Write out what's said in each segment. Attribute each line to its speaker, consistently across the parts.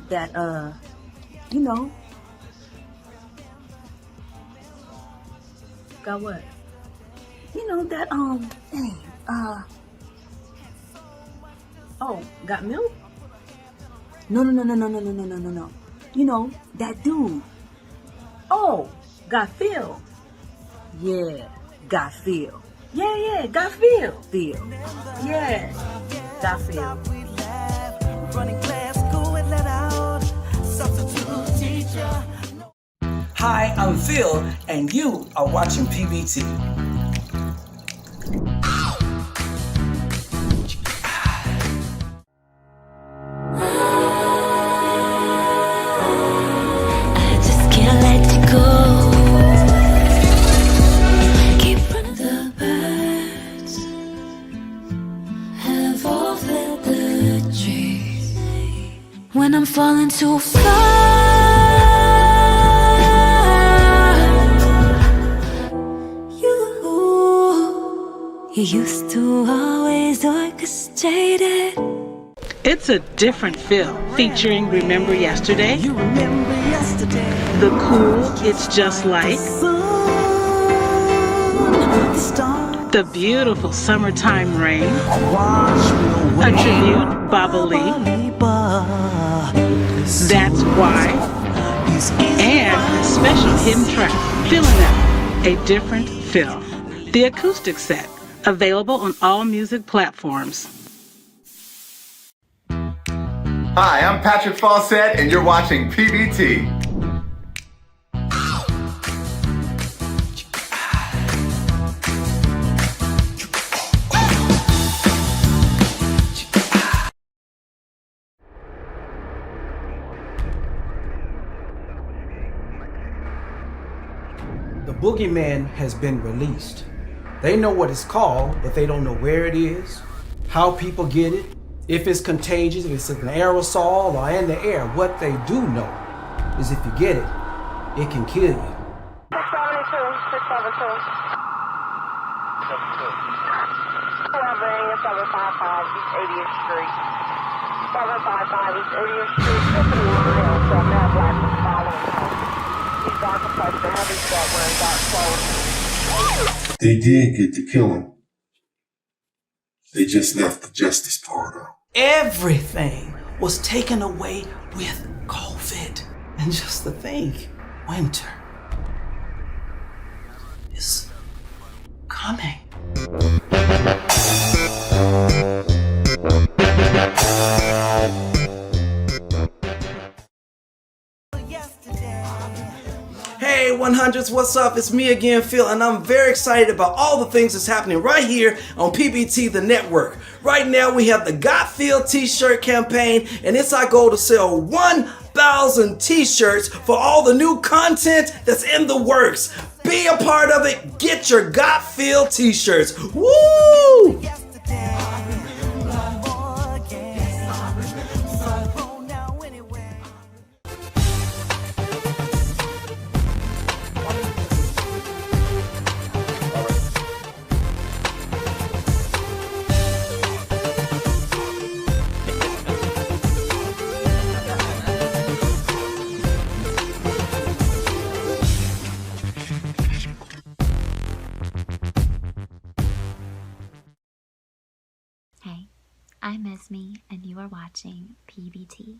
Speaker 1: that you know, got what? You know that dang, oh, got milk? No. You know, that dude. Oh, got Phil. Yeah, got Phil. Yeah, got Phil. Phil. Yeah, got Phil.
Speaker 2: Hi, I'm Phil, and you are watching PBT.
Speaker 3: When I'm falling too far, you used to always orchestrate it.
Speaker 4: It's a different feel, featuring Remember Yesterday,
Speaker 2: You remember yesterday.
Speaker 4: the cool It's Just Like, the beautiful Summertime Rain, a tribute, Baba Lee, That's Why, and a special hidden track, Feeling That, a different feel. The acoustic set, available on all music platforms.
Speaker 5: Hi, I'm Patrick Fawcett, and you're watching PBT.
Speaker 6: The boogeyman has been released. They know what it's called, but they don't know where it is, how people get it, if it's contagious, if it's an aerosol or in the air. What they do know is if you get it, it can kill you.
Speaker 7: 672. Whoever is 755 East 80th Street. 755 East 80th Street. Tiffany Miles, a male black was following him. He's dark complexion, heavy set, wearing dark clothes.
Speaker 8: They did get to kill him. They just left the justice part out.
Speaker 2: Everything was taken away with COVID. And just to think, winter is coming. Hey 100s, what's up? It's me again, Phil, and I'm very excited about all the things that's happening right here on PBT, the network. Right now we have the Got Phil t-shirt campaign, and it's our goal to sell 1,000 t-shirts for all the new content that's in the works. Be a part of it. Get your Got Phil t-shirts. Woo!
Speaker 3: Hey, I'm Mesmi, and you are watching PBT.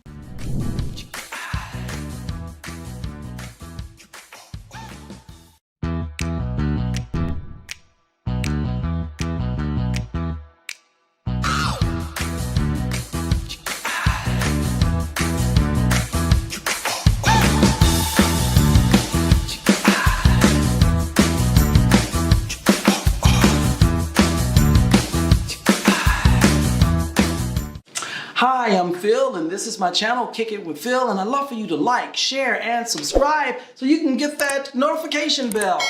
Speaker 2: Hi, I'm Phil, and this is my channel, Kickin with Phil, and I'd love for you to like, share, and subscribe so you can get that notification bell.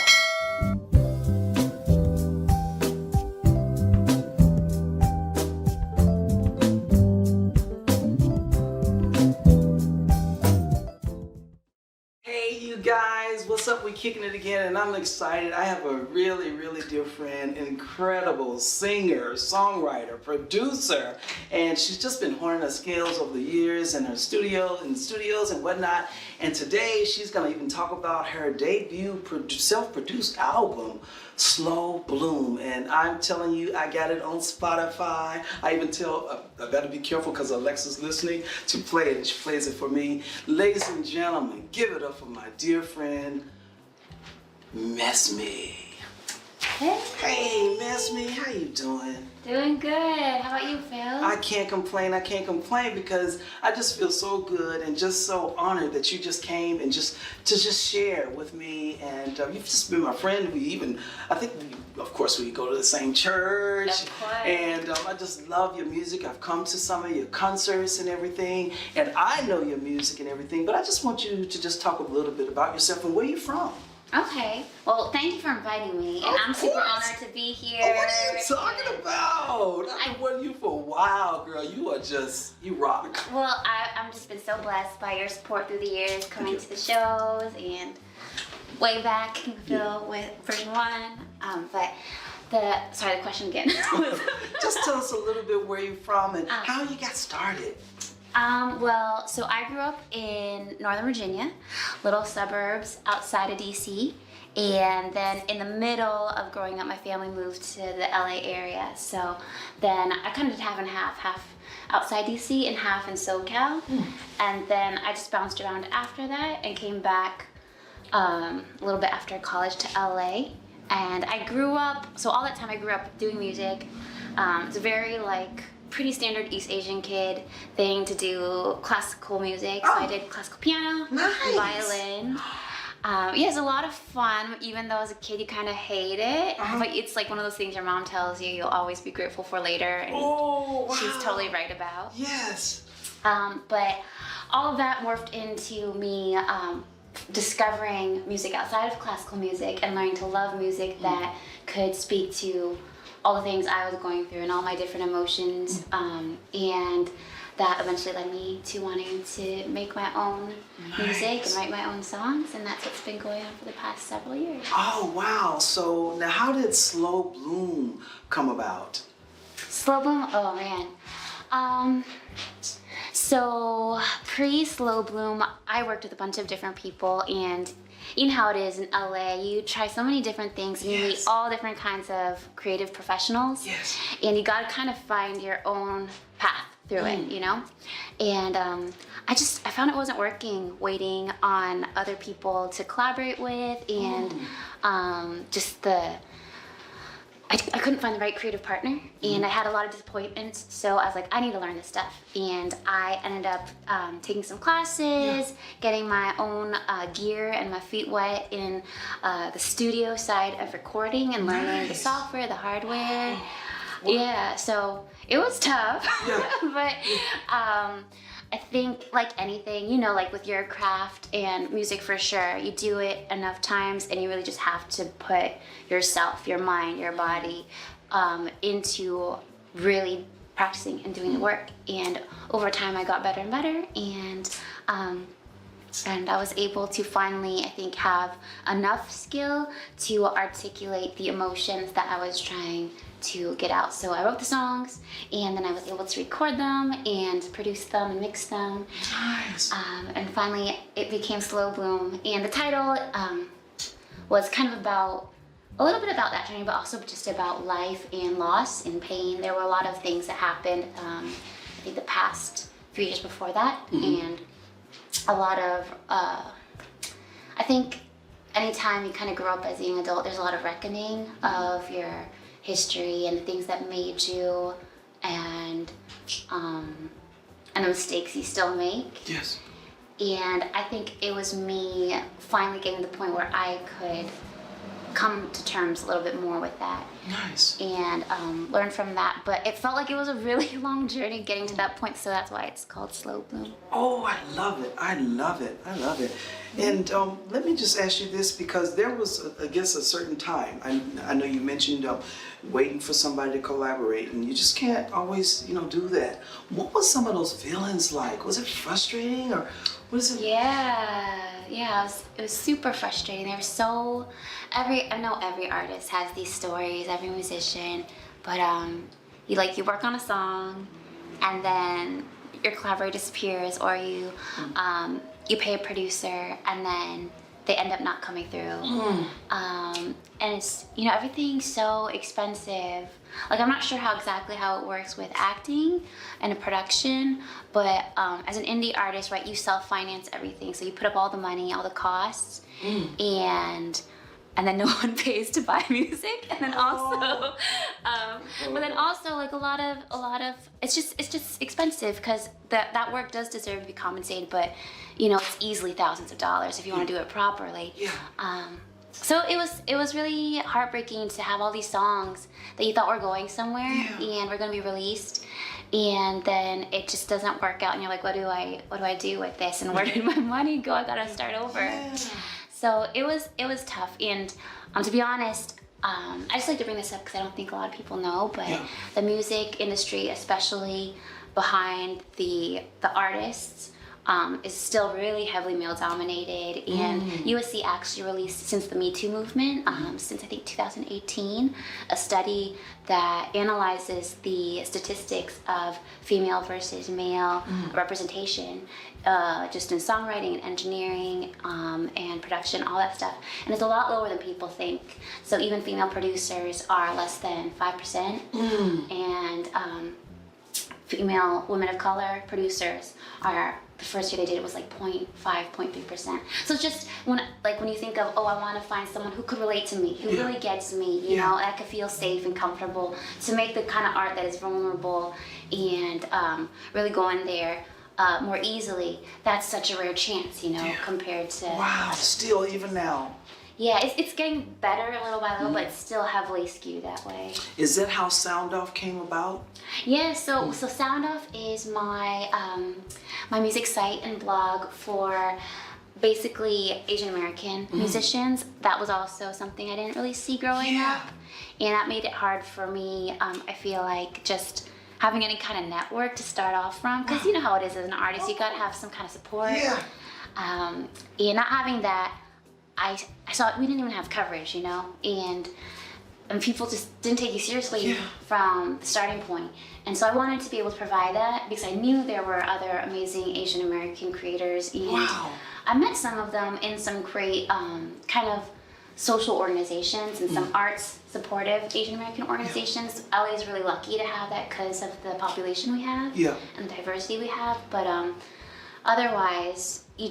Speaker 2: Hey, Hey you guys, what's up? We kicking it again and I'm excited. I have a really, really dear friend, incredible singer, songwriter, producer, and she's just been honing her skills over the years in her studios and whatnot. And today she's gonna even talk about her debut self-produced album, Slow Bloom. And I'm telling you, I got it on Spotify. I even tell, I better be careful because Alexa's listening to play it, and she plays it for me. Ladies and gentlemen, give it up for my dear friend, Mesmi. Hey, Mesmi, how you doing?
Speaker 3: Doing good. How about you, Phil?
Speaker 2: I can't complain because I just feel so good and just so honored that you just came and just share with me. And you've just been my friend. I think, of course, we go to the same church.
Speaker 3: Of course.
Speaker 2: And I just love your music. I've come to some of your concerts and everything. And I know your music and everything. But I just want you to just talk a little bit about yourself and where you're from.
Speaker 3: Okay. Well, thank you for inviting me, and I'm super honored to be here.
Speaker 2: Oh, what are you talking about? I've been wanting you for a while, girl. You rock.
Speaker 3: Well, I've just been so blessed by your support through the years, coming to the shows, and way back, Phil, with version 1. But the question again.
Speaker 2: Just tell us a little bit where you're from and how you got started.
Speaker 3: Well, so I grew up in Northern Virginia, little suburbs outside of DC, and then in the middle of growing up, my family moved to the LA area. So then I kind of did half outside DC and half in SoCal, and then I just bounced around after that and came back a little bit after college to LA. And I grew up, so all that time I grew up doing music. It's a very pretty standard East Asian kid thing to do classical music. So I did classical piano, violin. Yeah, it's a lot of fun, even though as a kid you kind of hate it. But it's like one of those things your mom tells you you'll always be grateful for later, and she's totally right about.
Speaker 2: Yes.
Speaker 3: But all of that morphed into me discovering music outside of classical music and learning to love music that could speak to all the things I was going through and all my different emotions, and that eventually led me to wanting to make my own music and write my own songs, and that's what's been going on for the past several years.
Speaker 2: Oh, wow. So now how did Slow Bloom come about?
Speaker 3: Slow Bloom? Oh, man. So pre-Slow Bloom, I worked with a bunch of different people, and you know how it is in LA, you try so many different things and you meet all different kinds of creative professionals.
Speaker 2: Yes.
Speaker 3: And you gotta kind of find your own path through it, you know? And I found it wasn't working waiting on other people to collaborate with, and I couldn't find the right creative partner, and I had a lot of disappointments, so I was like, I need to learn this stuff. And I ended up taking some classes, getting my own gear and my feet wet in the studio side of recording and learning the software, the hardware. Yeah, so it was tough, but I think like anything, you know, like with your craft and music for sure, you do it enough times and you really just have to put yourself, your mind, your body into really practicing and doing the work. And over time I got better and better, and I was able to finally, I think, have enough skill to articulate the emotions that I was trying to get out. So I wrote the songs, and then I was able to record them and produce them and mix them.
Speaker 2: Nice.
Speaker 3: And finally it became Slow Bloom, and the title was kind of about a little bit about that journey, but also just about life and loss and pain. There were a lot of things that happened I think the past few years before that, and a lot of I think anytime you kind of grow up as a young adult, there's a lot of reckoning of your history and the things that made you, and the mistakes you still make.
Speaker 2: Yes.
Speaker 3: And I think it was me finally getting to the point where I could come to terms a little bit more with that.
Speaker 2: Nice.
Speaker 3: And learn from that. But it felt like it was a really long journey getting to that point, so that's why it's called Slow Bloom.
Speaker 2: Oh, I love it. I love it. I love it. And let me just ask you this, because there was, I guess, a certain time. I know you mentioned waiting for somebody to collaborate, and you just can't always, do that. What was some of those feelings like? Was it frustrating, or what is it?
Speaker 3: Yeah. it was super frustrating. I know every artist has these stories, every musician, but you work on a song, and then your collaborator disappears, or you pay a producer, and then they end up not coming through. And it's, everything's so expensive. Like, I'm not sure exactly how it works with acting and a production, but as an indie artist, right, you self-finance everything. So you put up all the money, all the costs, and then no one pays to buy music. And then also, but then also, like, a lot of, it's just expensive, because that work does deserve to be compensated, but it's easily thousands of dollars if you want to do it properly. So it was really heartbreaking to have all these songs that you thought were going somewhere and were going to be released, and then it just doesn't work out, and you're like, what do I do with this, and where did my money go? I gotta start over. So it was tough, and to be honest, I just like to bring this up because I don't think a lot of people know, but the music industry, especially behind the artists, is still really heavily male dominated, and USC actually released, since the Me Too movement, since I think 2018, a study that analyzes the statistics of female versus male representation, just in songwriting and engineering and production, all that stuff, and it's a lot lower than people think. So even female producers are less than 5%, and female women of color producers are, the first year they did it was like 0.5, 0.3%. So it's just when you think of, I want to find someone who could relate to me, who really gets me, you know, that could feel safe and comfortable to make the kind of art that is vulnerable and really go in there more easily. That's such a rare chance, compared to...
Speaker 2: Wow, still even now.
Speaker 3: Yeah, it's getting better little by little, but it's still heavily skewed that way.
Speaker 2: Is that how Sound Off came about?
Speaker 3: Yeah, so Sound Off is my my music site and blog for basically Asian American musicians. That was also something I didn't really see growing up, and that made it hard for me. I feel like just having any kind of network to start off from, because you know how it is as an artist, you gotta have some kind of support. And not having that, I saw we didn't even have coverage, and people just didn't take you seriously from the starting point. And so I wanted to be able to provide that, because I knew there were other amazing Asian American creators, and I met some of them in some great kind of social organizations and some arts supportive Asian American organizations. LA is really lucky to have that because of the population we have and the diversity we have, but otherwise you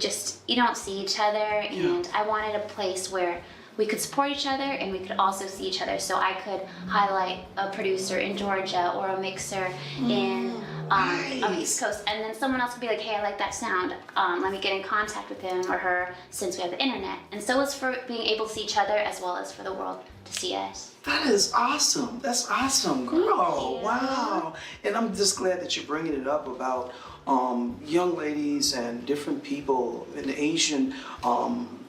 Speaker 3: don't see each other, and I wanted a place where we could support each other and we could also see each other, so I could highlight a producer in Georgia or a mixer in on the East Coast, and then someone else could be like, hey, I like that sound, let me get in contact with him or her, since we have the internet. And so it's for being able to see each other as well as for the world to see us.
Speaker 2: That is awesome. That's awesome, girl. Wow. And I'm just glad that you're bringing it up about young ladies and different people and Asian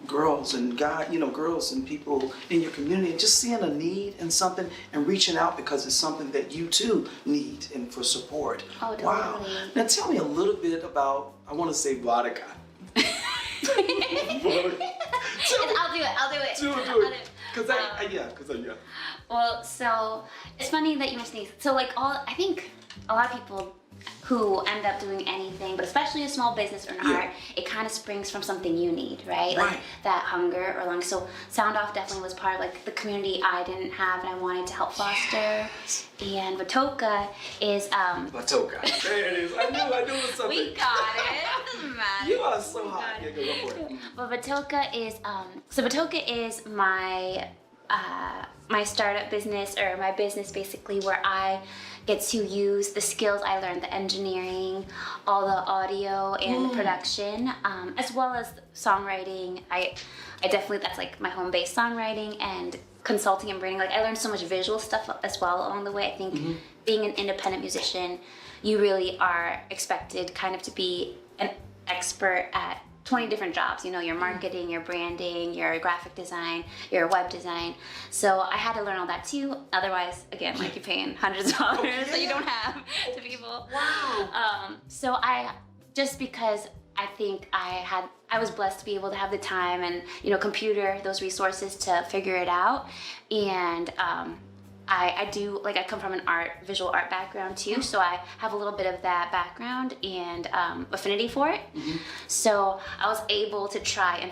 Speaker 2: girls and girls and people in your community, and just seeing a need and something and reaching out because it's something that you too need and for support.
Speaker 3: Oh, totally.
Speaker 2: Wow. Now tell me a little bit about, I want to say vodka.
Speaker 3: I'll do it.
Speaker 2: Do it. Because
Speaker 3: Well, so it's funny that you mentioned these. So I think a lot of people who end up doing anything, but especially a small business or an art, it kind of springs from something you need, right? Like that hunger or longing. So Sound Off definitely was part of the community I didn't have and I wanted to help foster. And Batoka is
Speaker 2: Batoka. There it is. I knew it was something.
Speaker 3: We got it. It doesn't matter.
Speaker 2: You are so hot. Yeah, go for it.
Speaker 3: But Batoka is my my startup business, or my business basically, where I get to use the skills I learned, the engineering, all the audio and the production, as well as songwriting. I definitely, that's my home base, songwriting and consulting and branding. I learned so much visual stuff as well along the way. I think being an independent musician, you really are expected kind of to be an expert at 20 different jobs, your marketing, your branding, your graphic design, your web design. So I had to learn all that too. Otherwise, again, you're paying hundreds of dollars that you don't have to people. Wow. So just because I think I was blessed to be able to have the time and, you know, computer, those resources to figure it out. And I do, like, I come from an visual art background too, so I have a little bit of that background and affinity for it. So I was able to try and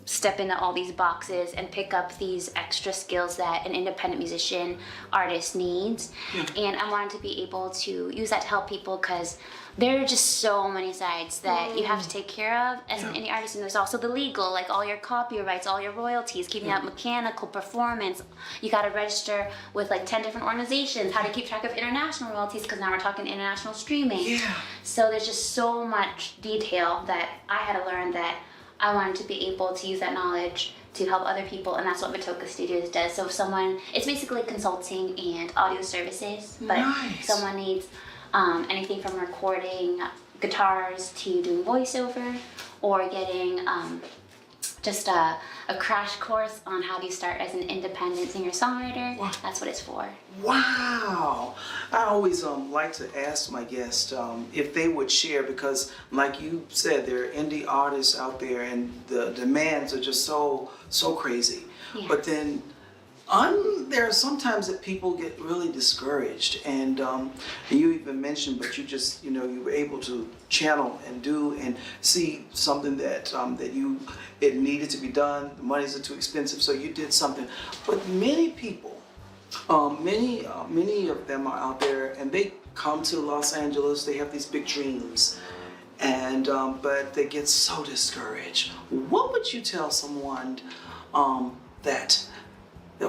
Speaker 3: step into all these boxes and pick up these extra skills that an independent musician artist needs. And I wanted to be able to use that to help people, because there are just so many sides that you have to take care of as an indie artist. And there's also the legal, like all your copyrights, all your royalties, keeping up mechanical performance. You got to register with like 10 different organizations, how to keep track of international royalties, because now we're talking international streaming. So there's just so much detail that I had to learn, that I wanted to be able to use that knowledge to help other people, and that's what Matoka Studios does. So if someone, it's basically consulting and audio services, but if someone needs anything from recording guitars to doing voiceover, or getting just a crash course on how do you start as an independent singer-songwriter, that's what it's for.
Speaker 2: Wow! I always like to ask my guests if they would share, because like you said, there are indie artists out there and the demands are just so crazy. But then there are sometimes that people get really discouraged, and you even mentioned, but you just, you know, you were able to channel and do and see something that it needed to be done. The monies are too expensive, so you did something. But many people, many of them are out there, and they come to Los Angeles. They have these big dreams, and but they get so discouraged. What would you tell someone that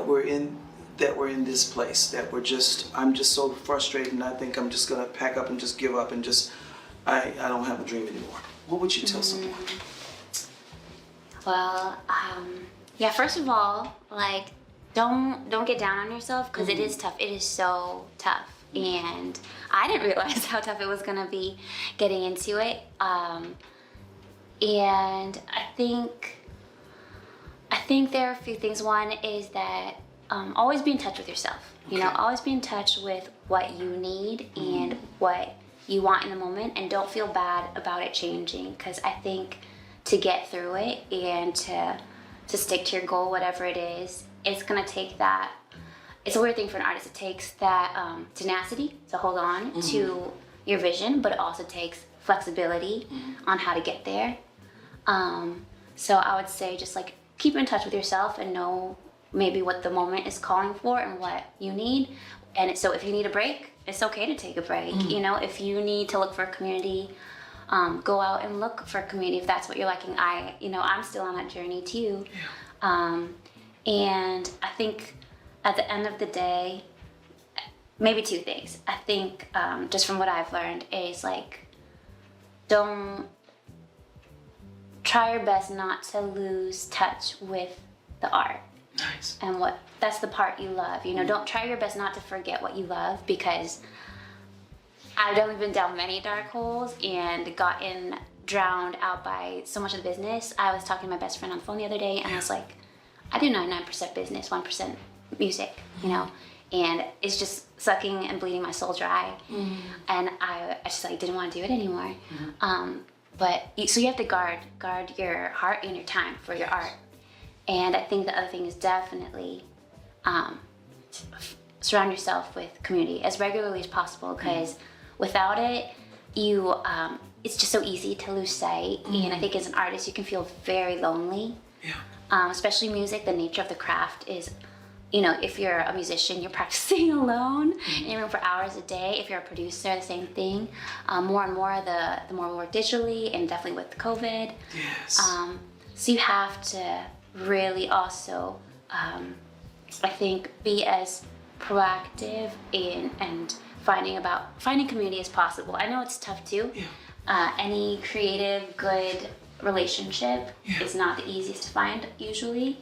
Speaker 2: we're in this place, that I'm just so frustrated, and I think I'm just gonna pack up and just give up and just I don't have a dream anymore? What would you tell someone?
Speaker 3: Well, yeah, first of all, like, don't get down on yourself, because it is tough. It is so tough. And I didn't realize how tough it was gonna be getting into it. And I think there are a few things. One is that always be in touch with yourself. You know, always be in touch with what you need and what you want in the moment, and don't feel bad about it changing, because I think to get through it and to stick to your goal, whatever it is, it's gonna take that. It's a weird thing for an artist. It takes that tenacity to hold on to your vision, but it also takes flexibility on how to get there. So I would say just like keep in touch with yourself and know maybe what the moment is calling for and what you need. And so if you need a break, it's okay to take a break. You know, if you need to look for a community, go out and look for a community if that's what you're liking. I'm still on that journey too. And I think at the end of the day, maybe two things. I think just from what I've learned is like, try your best not to lose touch with the art.
Speaker 2: Nice.
Speaker 3: And that's the part you love. You know, don't try your best not to forget what you love, because I've definitely been down many dark holes and gotten drowned out by so much of the business. I was talking to my best friend on the phone the other day, and I was like, I do 99% business, 1% music, you know, and it's just sucking and bleeding my soul dry. And I just like didn't want to do it anymore. So you have to guard your heart and your time for your art. And I think the other thing is definitely surround yourself with community as regularly as possible, because without it, it's just so easy to lose sight. And I think as an artist, you can feel very lonely. Especially music, the nature of the craft is, you know, if you're a musician, you're practicing alone in your room for hours a day. If you're a producer, the same thing. More and more, the more we work digitally, and definitely with COVID. So you have to really also, I think, be as proactive and finding community as possible. I know it's tough too. Any creative, good relationship is not the easiest to find usually,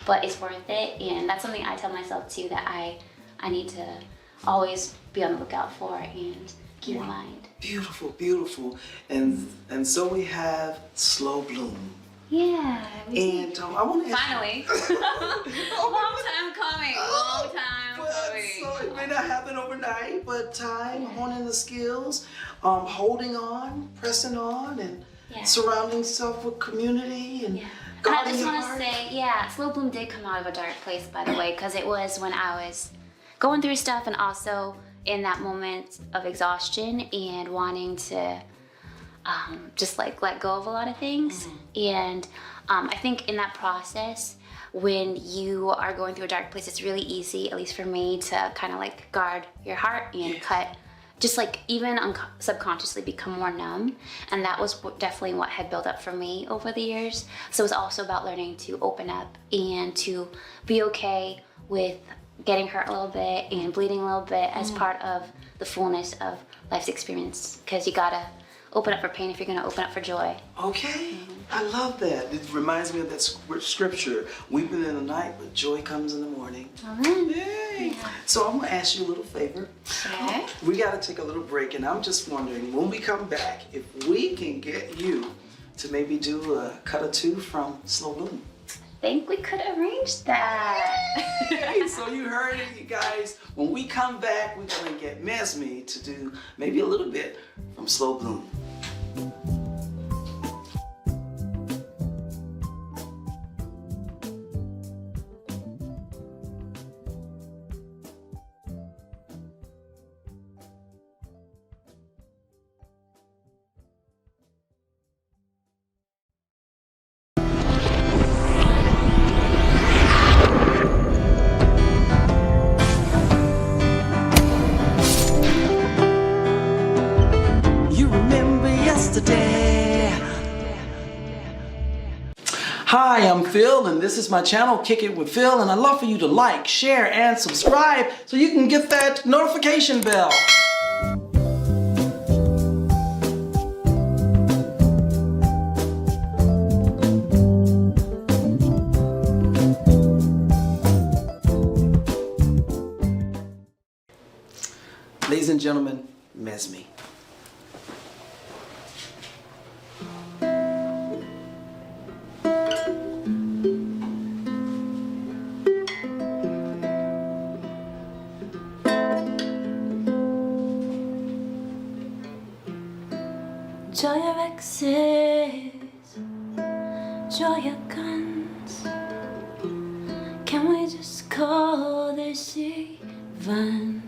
Speaker 3: but it's worth it. And that's something I tell myself too, that I need to always be on the lookout for and keep in mind.
Speaker 2: Beautiful, beautiful. And so we have Slow Bloom.
Speaker 3: Yeah.
Speaker 2: And I want to ask
Speaker 3: finally. Long time coming. Long time coming.
Speaker 2: So it may not happen overnight, but time, honing the skills, holding on, pressing on, and surrounding yourself with community and
Speaker 3: And I
Speaker 2: guarding
Speaker 3: just
Speaker 2: your
Speaker 3: want to
Speaker 2: heart.
Speaker 3: say, Slow Bloom did come out of a dark place, by the way, because it was when I was going through stuff and also in that moment of exhaustion and wanting to just like let go of a lot of things. And I think in that process, when you are going through a dark place, it's really easy, at least for me, to kind of like guard your heart and cut, just like even subconsciously become more numb. And that was definitely what had built up for me over the years. So it was also about learning to open up and to be okay with getting hurt a little bit and bleeding a little bit as part of the fullness of life's experience. Because you gotta open up for pain if you're gonna open up for joy.
Speaker 2: Okay, I love that. It reminds me of that scripture, weeping in the night, but joy comes in the morning.
Speaker 3: Amen.
Speaker 2: Yay. So I'm gonna ask you a little favor.
Speaker 3: Okay.
Speaker 2: We gotta take a little break, and I'm just wondering, when we come back, if we can get you to maybe do a cut or two from Slow Bloom.
Speaker 3: I think we could arrange that.
Speaker 2: Hey, so you heard it, you guys. When we come back, we're gonna get Mesmi to do maybe a little bit from Slow Bloom. You remember yesterday. Hi, I'm Phil, and this is my channel, Kickin with Phil, and I'd love for you to like, share, and subscribe so you can get that notification bell. Ladies and gentlemen, Mesmi.
Speaker 1: Draw your exes, draw your guns. Can we just call this even?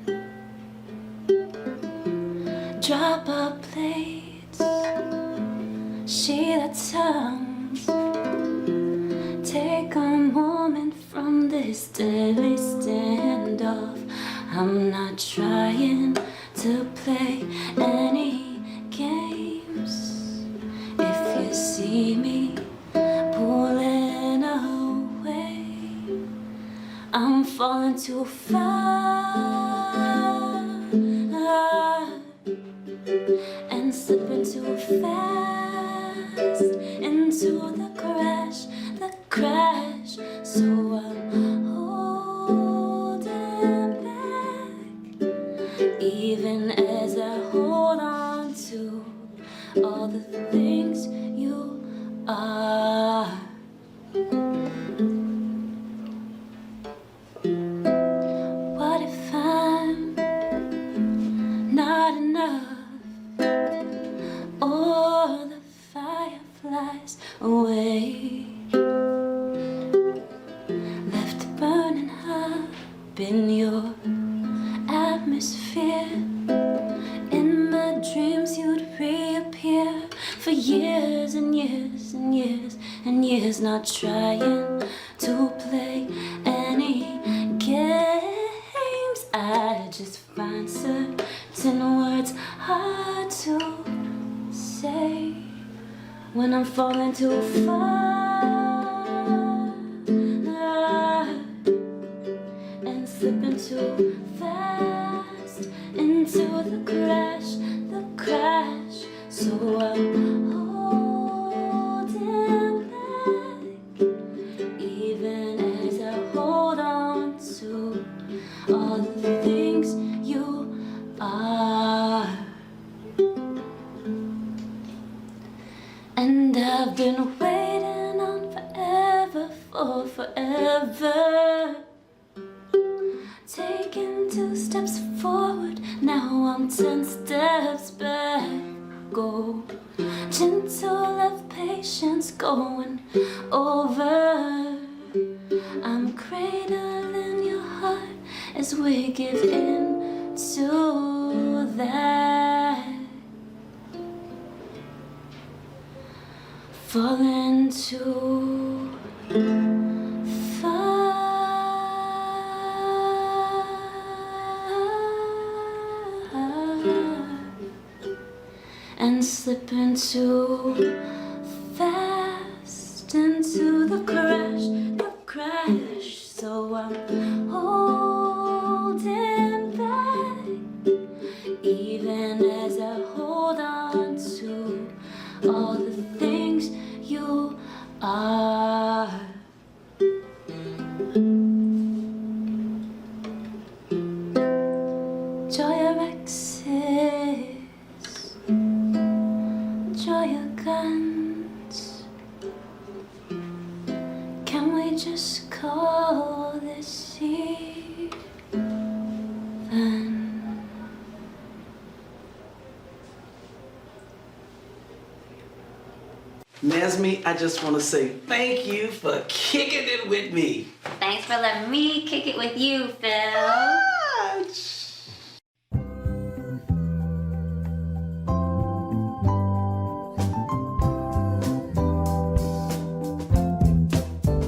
Speaker 1: Drop our plates, sheet our tongues. Take a moment from this deadly standoff. I'm not trying to play any games. If you see me pulling away, I'm falling too far and slipping too fast into the crash. So I'm holding back, even as I hold on to all the things you are. What if I'm not enough, or the fire flies away, left burning up in your atmosphere? In my dreams you'd reappear for years and years and years and years, not trying to play any games. I just find certain words hard to say when I'm falling too far and slipping too fast into the crash. So I'm holding back, even as I hold on to all the things you are. And I've been waiting on forever for forever, taking 2 steps forward, now I'm 10 steps back. Go gentle of patience going over. I'm cradling your heart as we give in to that. Fall into and slip into fast into the crash. So I'm holding back, even as I hold on to all the things you are. Draw your axes, draw your guns. Can we just call this even?
Speaker 2: Mesmi, I just want to say thank you for kicking it with me.
Speaker 3: Thanks for letting me kick it with you, Phil.
Speaker 2: Ah,